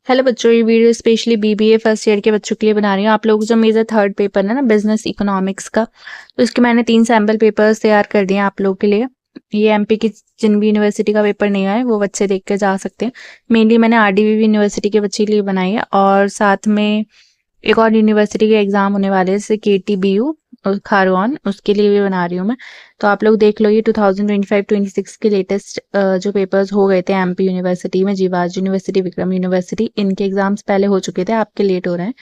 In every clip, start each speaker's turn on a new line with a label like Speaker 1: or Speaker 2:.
Speaker 1: Hello बच्चों, ये video specially BBA first year के बच्चों के लिए बना रही हूँ। आप लोग जो मेजर थर्ड पेपर है ना बिजनेस इकोनॉमिक्स का, तो इसके मैंने 3 सैम्पल पेपर्स तैयार कर दिए हैं आप लोगों के लिए। ये एमपी की जिन भी यूनिवर्सिटी का पेपर नहीं आया वो बच्चे देख के जा सकते हैं। मेनली मैंने आरडीवीवी यूनिवर्सिटी के बच्चे के लिए बनाई है और साथ में एक और यूनिवर्सिटी के एग्जाम होने वाले हैं जैसे केटीबीयू और खारगोन, उसके लिए भी बना रही हूँ मैं। तो आप लोग देख लो, ये 2025-26 के लेटेस्ट जो पेपर्स हो गए थे एमपी यूनिवर्सिटी में, जीवाज यूनिवर्सिटी, विक्रम यूनिवर्सिटी, इनके एग्जाम्स पहले हो चुके थे, आपके लेट हो रहे हैं।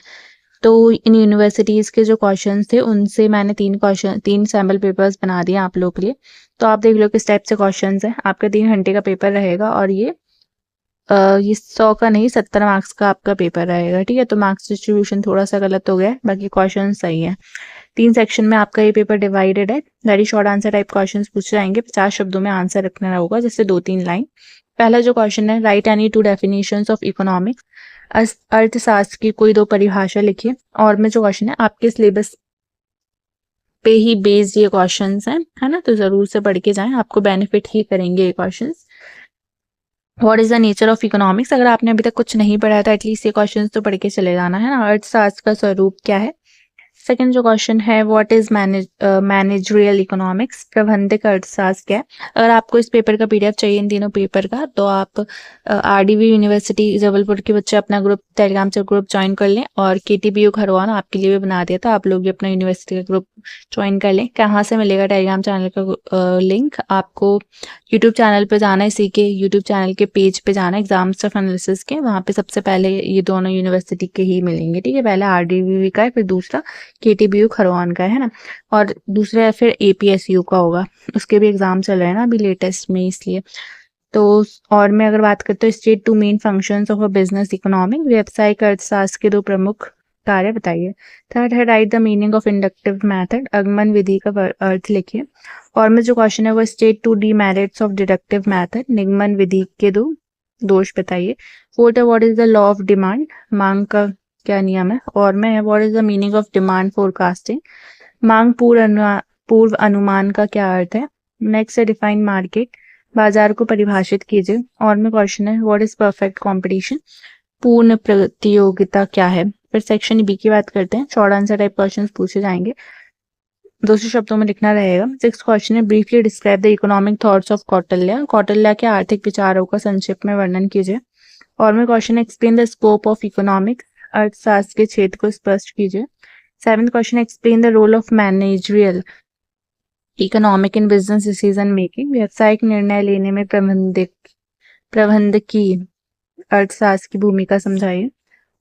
Speaker 1: तो इन यूनिवर्सिटीज के जो क्वेश्चंस थे उनसे मैंने 3 सैम्पल पेपर्स बना दिए आप लोगों के लिए। तो आप देख लो किस टाइप से क्वेश्चंस है। आपका 3 घंटे का पेपर रहेगा और ये 100 का नहीं 70 मार्क्स का आपका पेपर रहेगा, ठीक है। तो मार्क्स डिस्ट्रीब्यूशन थोड़ा सा गलत हो गया है, बाकी क्वेश्चन सही है। 3 सेक्शन में आपका ये पेपर डिवाइडेड है। Very short answer type questions पूछे जाएंगे, 50 शब्दों में आंसर रखना होगा, जैसे 2-3 लाइन। पहला जो क्वेश्चन है, right any 2 definitions of economics, अर्थशास्त्र की कोई 2 परिभाषा लिखिए। और में जो क्वेश्चन है आपके सिलेबस पे ही बेस्ड ये क्वेश्चंस हैं, है ना, तो जरूर से पढ़ के जाएं, आपको बेनिफिट ही करेंगे ये questions. What is the nature of economics, अगर आपने अभी तक कुछ नहीं पढ़ा है तो एटलीस्ट ये क्वेश्चंस तो पढ़ के चले जाना है ना। अर्थशास्त्र का स्वरूप क्या है। सेकंड जो क्वेश्चन है, व्हाट इज मैनेजरियल इकोनॉमिक्स, प्रबंधक अर्थशास्त्र क्या है। अगर आपको इस पेपर का पीडीएफ चाहिए इन तीनों पेपर का, तो आप आरडीवी यूनिवर्सिटी जबलपुर के बच्चे अपना ग्रुप टेलीग्राम से ग्रुप ज्वाइन कर लें, और केटीबीयू खरगोन आपके लिए भी बना दिया, तो आप लोग भी अपना यूनिवर्सिटी का ग्रुप ज्वाइन कर लें। कहाँ से मिलेगा टेलीग्राम चैनल का लिंक, आपको यूट्यूब चैनल पे जाना है, इसी के यूट्यूब चैनल के पेज पे जाना है, एग्जाम स्टफ एनालिसिस के, वहाँ पे सबसे पहले ये दोनों यूनिवर्सिटी के ही मिलेंगे, ठीक है। पहला आरडीवी का है, फिर दूसरा केटीबीयू खरगोन का है ना, और दूसरा फिर एपीएसयू का होगा, उसके भी एग्जाम चल रहे हैं ना अभी लेटेस्ट में, इसलिए। तो और मैं अगर बात करते हैं, state 2 main functions of a business economic, व्यावसायिक अर्थशास्त्र के 2 प्रमुख कार्य बताइए। थर्ड है, right the meaning of inductive method, आगमन विधि का अर्थ लिखिए। और में जो क्वेश्चन है वो state 2 demerits of deductive method, निगमन विधि के 2 दोष बताइए। फोर्थ है, what is the law of demand, मांग का क्या नियम है। और में है, what is the meaning of demand forecasting, मांग पूर्व अनुमान का क्या अर्थ है। नेक्स्ट है, डिफाइन मार्केट, बाजार को परिभाषित कीजिए। और में क्वेश्चन है, व्हाट इज परफेक्ट कंपटीशन, पूर्ण प्रतियोगिता क्या है। फिर सेक्शन बी की बात करते हैं, शॉर्ट आंसर टाइप क्वेश्चंस पूछे जाएंगे, 200 शब्दों में लिखना रहेगा। सिक्स क्वेश्चन है, briefly describe the economic thoughts of Kautilya, Kautilya के आर्थिक विचारों का संक्षिप्त में वर्णन कीजिए। और में क्वेश्चन है, explain the scope of economics, अर्थशास्त्र के क्षेत्र को स्पष्ट कीजिए। Seventh question, explain the role of managerial economic in business decision making, व्यावसायिक निर्णय लेने में प्रबंधकीय अर्थशास्त्र की भूमिका समझाइए।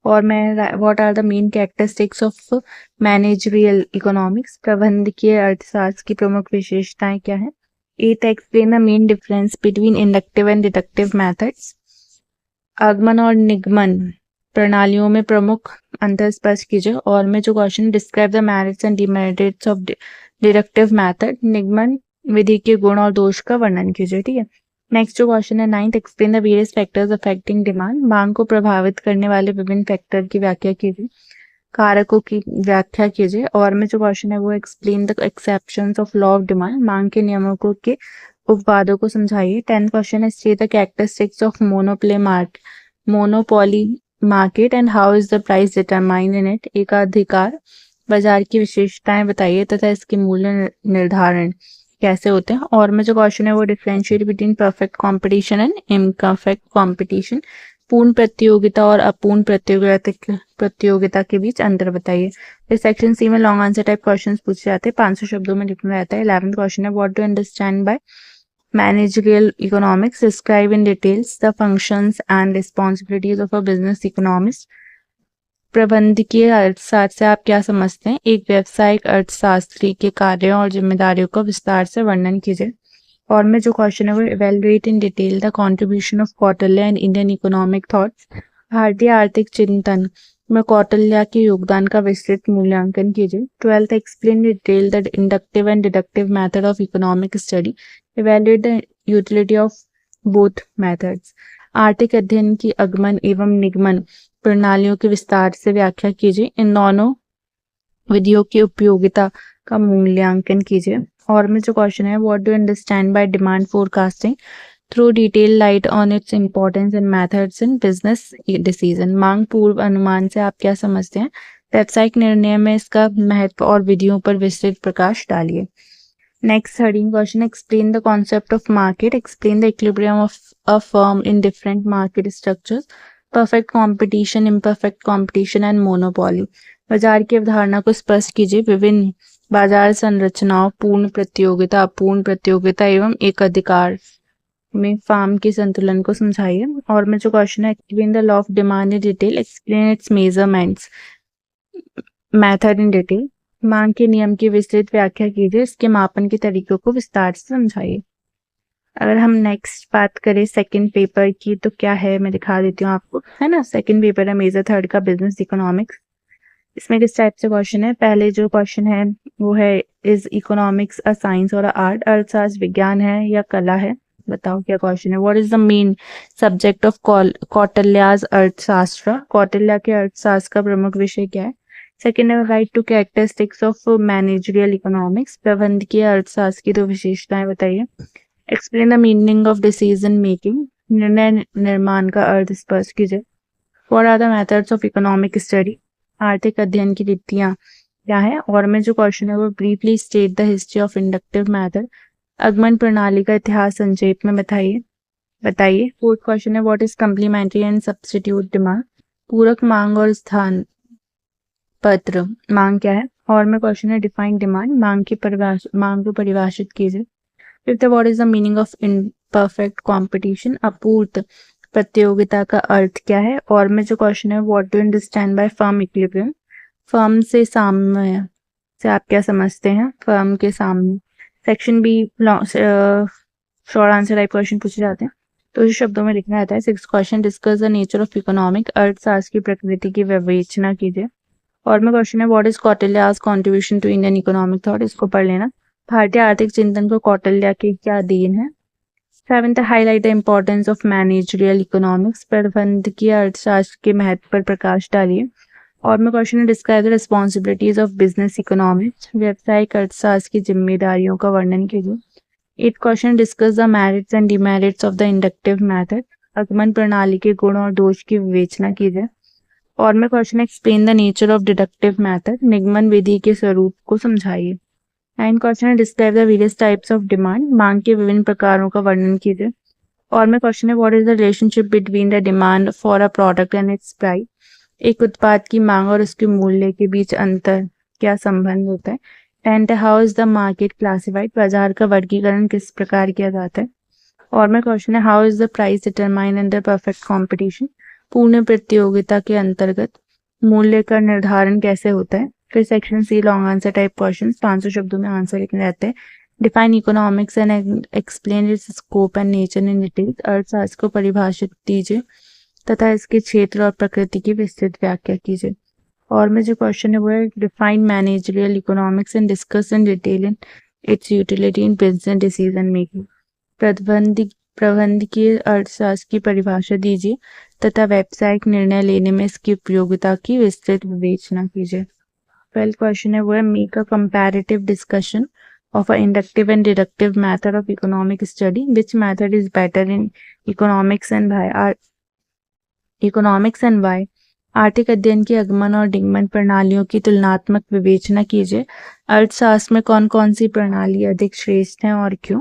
Speaker 1: और मैं, what are the main characteristics of managerial economics, प्रबंधकीय अर्थशास्त्र की प्रमुख विशेषताएं क्या है। Eight, explain the main difference between inductive and deductive methods, आगमन और निगमन प्रणालियों में प्रमुख अंतर स्पष्ट कीजिए। और में जो question, describe the merits and demerits of deductive method, निगमन विधि के गुण और दोष का वर्णन कीजिए, ठीक है। नेक्स्ट जो क्वेश्चन है, ninth, explain the various factors affecting demand, मांग को प्रभावित करने वाले विभिन्न फैक्टर की व्याख्या कीजिए, कारकों की व्याख्या कीजिए। और में जो क्वेश्चन है वो, explain the exceptions of law of demand, मांग के नियमों को के उपवादों को समझाइए। 10th क्वेश्चन है, state the characteristics of monopoly market and how is the price determined in it, एकाधिकार बाजार की विशेषताएं बताइए तथा इसके मूल्य निर्धारण कैसे होते हैं। और में जो क्वेश्चन है वो, differentiate between perfect competition and imperfect competition, पूर्ण प्रतियोगिता और अपूर्ण प्रतियोगिता के बीच अंतर बताइए। इस सेक्शन सी में लॉन्ग आंसर टाइप क्वेश्चंस पूछे जाते हैं, 500 शब्दों में लिखना रहता है। 11th क्वेश्चन है, what to understand by managerial economics, describe in details the functions and responsibilities of a business economist, प्रबंधकीय अर्थशास्त्र से आप क्या समझते हैं, एक व्यावसायिक अर्थशास्त्री के कार्यों और जिम्मेदारियों का विस्तार से वर्णन कीजिए। और में जो क्वेश्चन है वो, evaluate in detail the contribution of Kautilya and Indian economic thoughts, भारतीय आर्थिक चिंतन में कौटिल्य के योगदान का विस्तृत मूल्यांकन कीजिए। 12th, explain detail the inductive and deductive method of economic study, evaluate the utility of both methods, आर्थिक अध्ययन की आगमन एवं निगमन प्रणालियों की विस्तार से व्याख्या कीजिए, इन दोनों विधियों की उपयोगिता का मूल्यांकन कीजिए। और में जो क्वेश्चन है, what do understand by demand forecasting, throw detail light on its importance and methods in business decision. मांग पूर्व अनुमान से आप क्या समझते हैं? व्यावसायिक निर्णय में इसका महत्व और विधियों पर विस्तृत प्रकाश डालिए। Next 13 question, explain the concept of market, explain the equilibrium of a firm in different market structures, perfect competition, imperfect competition and monopoly. बाजार की अवधारणा को स्पष्ट कीजिए। विभिन्न बाजार संरचनाओं, पूर्ण प्रतियोगिता, अपूर्ण प्रतियोगिता एवं एकाधिकार में फर्म के संतुलन को समझाइए। और में जो क्वेश्चन है, explain the law of demand in detail, explain it's measurements method in detail. मांग के नियम की विस्तृत व्याख्या कीजिए, इसके मापन के तरीकों को विस्तार से समझाइए। अगर हम नेक्स्ट बात करें सेकंड पेपर की, तो क्या है मैं दिखा देती हूँ आपको, है ना। सेकंड पेपर है मेजर थर्ड का, बिजनेस इकोनॉमिक्स। इसमें किस टाइप से क्वेश्चन है? पहले जो क्वेश्चन है वो है, इज इकोनॉमिक्स अ साइंस और आर्ट? अर्थशास्त्र विज्ञान है या कला है? बताओ क्या क्वेश्चन है। What is the main subject of Kautilya's Arthashastra? Kautilya के अर्थशास्त्र का प्रमुख विषय क्या है? सेकेंड है, write two characteristics of managerial economics, प्रबंधकीय अर्थशास्त्र की दो विशेषताएं बताइए। Explain the meaning of decision making, निर्णय निर्माण का अर्थ स्पष्ट कीजिए। What are the methods of economic study, आर्थिक अध्ययन की रीतियां क्या है। और में जो क्वेश्चन है वो, briefly state the history of inductive method, आगमन प्रणाली का इतिहास संक्षेप में बताइए। फोर्थ क्वेश्चन है, what is complementary and substitute demand, पूरक मांग और स्थान पत्र मांग क्या है। और में क्वेश्चन है, डिफाइन डिमांड, मांग को परिभाषित कीजिए। Fifth, what is the meaning of imperfect competition, अपूर्त प्रतियोगिता का अर्थ क्या है। और में जो क्वेश्चन है, what do understand by firm equilibrium, firm से साम्य से आप क्या समझते हैं? फर्म के सामने। Section B short answer type question पूछे जाते हैं, तो इस शब्दों में लिखना रहता है। Six question, discuss the nature of economic, अर्थशास्त्र की प्रकृति की विवेचना कीजिए। और में क्वेश्चन है, what is Kautilya's contribution to Indian economic thought, इसको पढ़ लेना। भारतीय आर्थिक चिंतन को कौटिल्य की क्या देन है। Seventh, highlight the importance of managerial economics, प्रबंधकीय अर्थशास्त्र के महत्व पर प्रकाश डालिए। और में क्वेश्चन है, describe the responsibilities of business economics, व्यवसायिक अर्थशास्त्र की जिम्मेदारियों का वर्णन कीजिए। Eight question, discuss the merits and demerits of the inductive method, आगमन प्रणाली के गुण और दोष की विवेचना कीजिए। और में question, explain the nature of deductive method, निगमन विधि के स्वरूप को समझाइए। नाइन क्वेश्चन है, describe the various types of demand, मांग के विभिन्न प्रकारों का वर्णन कीजिए। और में क्वेश्चन है, what is the relationship between the demand for a product and it's price, एक उत्पाद की मांग और उसके मूल्य के बीच अंतर क्या संबंध होता है। Tenth, how is the market classified, बाजार का वर्गीकरण किस प्रकार किया जाता है। और में क्वेश्चन है, how is the price determined under perfect competition, पूर्ण प्रतियोगिता के अंतर्गत मूल्य का निर्धारण कैसे होता है। फिर section C long answer type question, 500 शब्दों में आंसर लिखने रहते हैं। Define economics and explain its scope and nature in detail, अर्थशास्त्र को परिभाषित कीजिए तथा इसके क्षेत्र और प्रकृति की विस्तृत व्याख्या कीजिए। और में जो क्वेश्चन है वो है, define managerial economics and discuss in detail in its utility in business decision making, प्रबंधकीय अर्थशास्त्र की परिभाषा दीजिए तथा व्यावसायिक निर्णय लेने में इसकी उपयोगिता की विस्तृत विवेचना कीजिए। 12th क्वेश्चन है वो है, make a comparative discussion of an inductive and deductive method of economic study, which method is better in economics and why। आर्थिक अध्ययन की आगमन और निगमन प्रणालियों की तुलनात्मक विवेचना कीजिए। अर्थशास्त्र में कौन कौन सी प्रणाली अधिक श्रेष्ठ है और क्यों।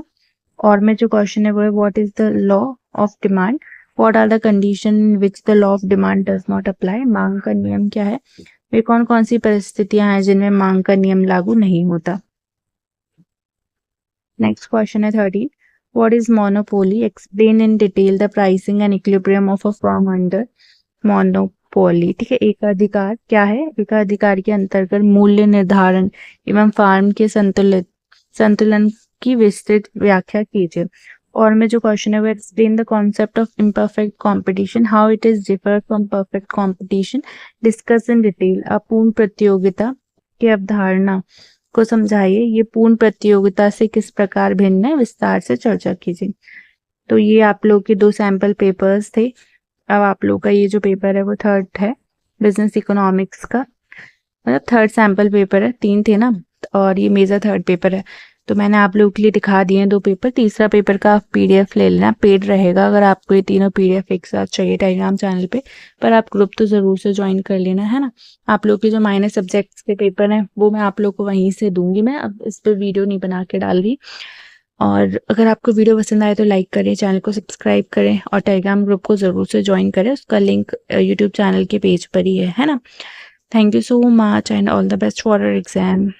Speaker 1: और में जो क्वेश्चन है वो है, what is the law of demand, what are the condition in which the law of demand does not apply, मांग का नियम क्या है, वे कौन कौन सी परिस्थितियां हैं जिनमें मांग का नियम लागू नहीं होता। नेक्स्ट क्वेश्चन है 13, what is monopoly, explain in detail the pricing and equilibrium of a firm under monopoly. ठीक है, एकाधिकार क्या है, एकाधिकार के अंतर्गत मूल्य निर्धारण एवं फर्म के संतुलन की विस्तृत व्याख्या कीजिए। और में जो क्वेश्चन है वो, explain the concept of imperfect competition, how it is differ from perfect competition, discuss in detail, अपूर्ण प्रतियोगिता की अवधारणा को समझाइए, ये पूर्ण प्रतियोगिता से किस प्रकार भिन्न है, विस्तार से चर्चा कीजिए। तो ये आप लोग के 2 सैंपल पेपर्स थे। अब आप लोग का ये जो पेपर है वो थर्ड है बिजनेस इकोनॉमिक्स का, मतलब थर्ड सैंपल पेपर है, 3 थे ना, और ये मेजर थर्ड पेपर है। तो मैंने आप लोगों के लिए दिखा दिए हैं 2 पेपर। तीसरा पेपर का आप PDF ले लेना, पेड रहेगा अगर आपको ये तीनों PDF एक साथ चाहिए टेलीग्राम चैनल पे। पर आप ग्रुप तो ज़रूर से ज्वाइन कर लेना, है ना। आप लोग के जो माइनर सब्जेक्ट्स के पेपर हैं वो मैं आप लोग को वहीं से दूंगी। मैं अब इस पर वीडियो नहीं बना के डाल रही। और अगर आपको वीडियो पसंद आए तो लाइक करें, चैनल को सब्सक्राइब करें और टेलीग्राम ग्रुप को ज़रूर से ज्वाइन करें। उसका लिंक यूट्यूब चैनल के पेज पर ही है ना। Thank you so much and all the best for your exam.